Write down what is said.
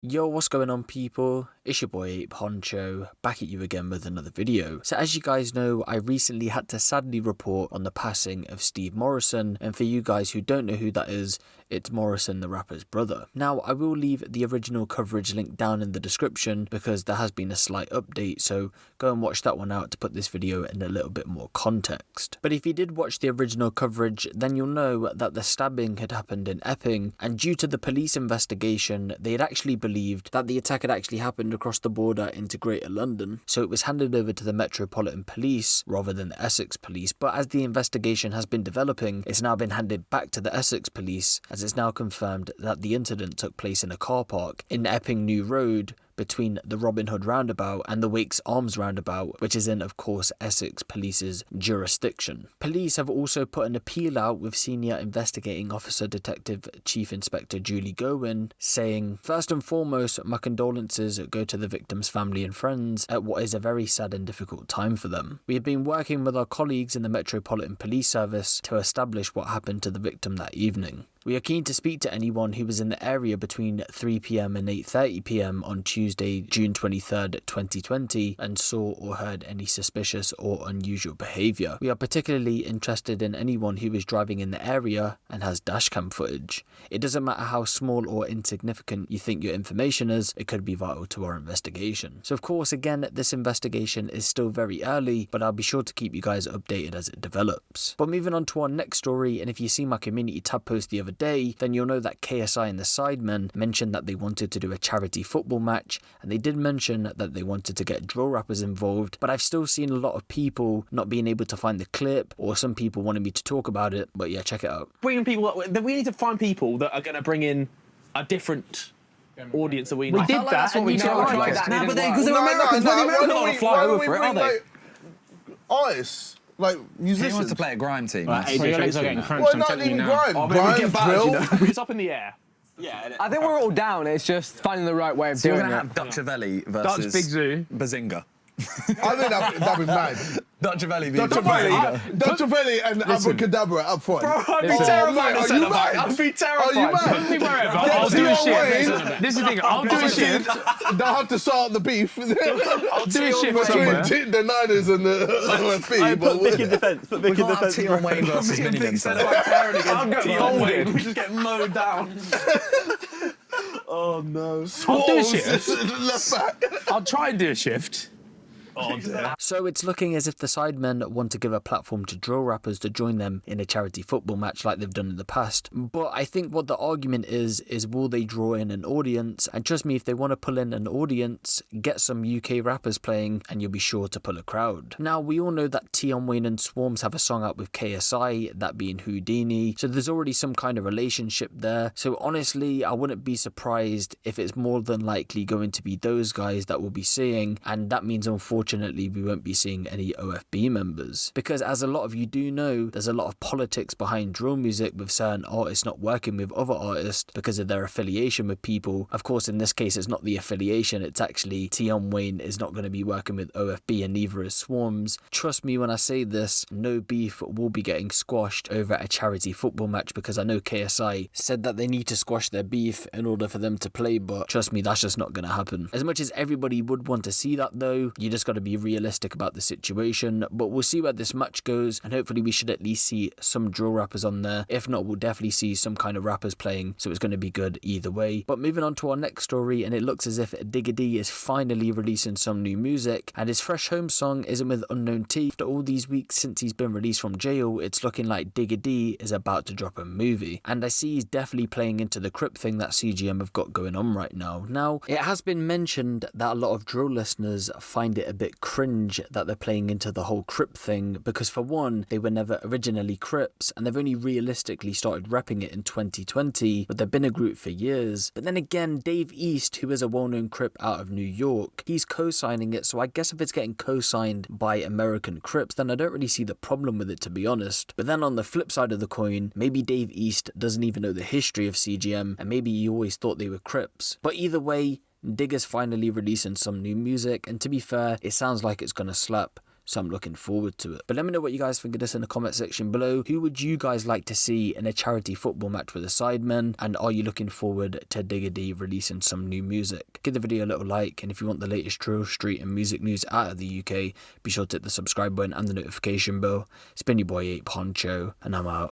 Yo, what's going on, people? It's your boy Ape Huncho, back at you again with another video. So as you guys know, I recently had to sadly report on the passing of Steve Morrisson, and for you guys who don't know who that is, it's Morrisson the rapper's brother. Now, I will leave the original coverage link down in the description because there has been a slight update, so go and watch that one out to put this video in a little bit more context. But if you did watch the original coverage, then you'll know that the stabbing had happened in Epping, and due to the police investigation, they had actually believed that the attack had actually happened across the border into Greater London, so it was handed over to the Metropolitan Police rather than the Essex Police. But as the investigation has been developing, it's now been handed back to the Essex Police, as it's now confirmed that the incident took place in a car park in Epping New Road, between the Robin Hood roundabout and the Wakes Arms roundabout, which is in, of course, Essex Police's jurisdiction. Police have also put an appeal out with Senior Investigating Officer Detective Chief Inspector Julie Gowen, saying, "First and foremost, my condolences go to the victim's family and friends at what is a very sad and difficult time for them. We have been working with our colleagues in the Metropolitan Police Service to establish what happened to the victim that evening. We are keen to speak to anyone who was in the area between 3 PM and 8:30 PM on Tuesday, June 23rd, 2020 and saw or heard any suspicious or unusual behaviour. We are particularly interested in anyone who is driving in the area and has dashcam footage. It doesn't matter how small or insignificant you think your information is, it could be vital to our investigation." So of course, again, this investigation is still very early, but I'll be sure to keep you guys updated as it develops. But moving on to our next story, and if you see my community tab post the other day, then you'll know that KSI and the Sidemen mentioned that they wanted to do a charity football match, and they did mention that they wanted to get drill rappers involved, but I've still seen a lot of people not being able to find the clip, or some people wanted me to talk about it, but yeah, check it out. We need to find people that are going to bring in a different audience that we know. We did that, and you tried like that. No, but because they're Americans, they're not going to fly over for it, are they? Artists, like musicians. He wants to play a grime team. Well, AJ are getting crunched, Well, I'm not telling you even now. grime. Get Grime, back, drill. you know. It's up in the air. Yeah. I think we're all down. It's just finding the right way of So you're doing going to it. have Dutchavelli versus Dutch Big Zoo. Bazinga. I think that'd be mad. Dutchavelli Dutchavelli and Abracadabra up front. Bro, I'd be Listen. terrified. Are you mad? I'd be terrified. Are you mad? Put me wherever. Get I'll do a Tion shift. Wayne. This is the thing. I'll do a shift. They'll have to start the beef. I'll do a shift somewhere. Between the Niners and the OFP. Put Vic in defence. Put Vic in defence. Tion Wayne versus Minivan. I'll get folded. We just get mowed down. Oh no. I'll do a shift. Left back. I'll try and do a shift. Oh dear. So it's looking as if the Sidemen want to give a platform to drill rappers to join them in a charity football match like they've done in the past. But I think what the argument is will they draw in an audience? And trust me, if they want to pull in an audience, get some UK rappers playing and you'll be sure to pull a crowd. Now, we all know that Tion Wayne and Swarms have a song out with KSI, that being Houdini. So there's already some kind of relationship there. So honestly, I wouldn't be surprised if it's more than likely going to be those guys that we'll be seeing. And that means, unfortunately, we won't be seeing any OFB members, because as a lot of you do know, there's a lot of politics behind drill music with certain artists not working with other artists because of their affiliation with people. Of course, in this case, it's not the affiliation, it's actually Tion Wayne is not going to be working with OFB and neither is Swarms. Trust me when I say this, no beef will be getting squashed over a charity football match, because I know KSI said that they need to squash their beef in order for them to play, but trust me, that's just not going to happen. As much as everybody would want to see that though, you just got to be realistic about the situation. But we'll see where this match goes, and hopefully we should at least see some drill rappers on there. If not, we'll definitely see some kind of rappers playing, so it's going to be good either way. But moving on to our next story, and it looks as if Digga D is finally releasing some new music, and his Fresh Home song isn't with Unknown T. After all these weeks since he's been released from jail, it's looking like Digga D is about to drop a movie, and I see he's definitely playing into the Crip thing that CGM have got going on right now. Now, it has been mentioned that a lot of drill listeners find it a bit cringe that they're playing into the whole Crip thing, because for one, they were never originally Crips, and they've only realistically started repping it in 2020, but they've been a group for years. But then again, Dave East, who is a well-known Crip out of New York, he's co-signing it, so I guess if it's getting co-signed by American Crips, then I don't really see the problem with it, to be honest. But then on the flip side of the coin, maybe Dave East doesn't even know the history of CGM, and maybe he always thought they were Crips. But either way, Digga's finally releasing some new music, and to be fair, it sounds like it's gonna slap. so I'm looking forward to it. But let me know what you guys think of this in the comment section below. Who would you guys like to see in a charity football match with the Sidemen, and are you looking forward to Digga D releasing some new music? Give the video a little like, and if you want the latest drill, street and music news out of the UK, be sure to hit the subscribe button and the notification bell. It's been your boy Huncho, and I'm out.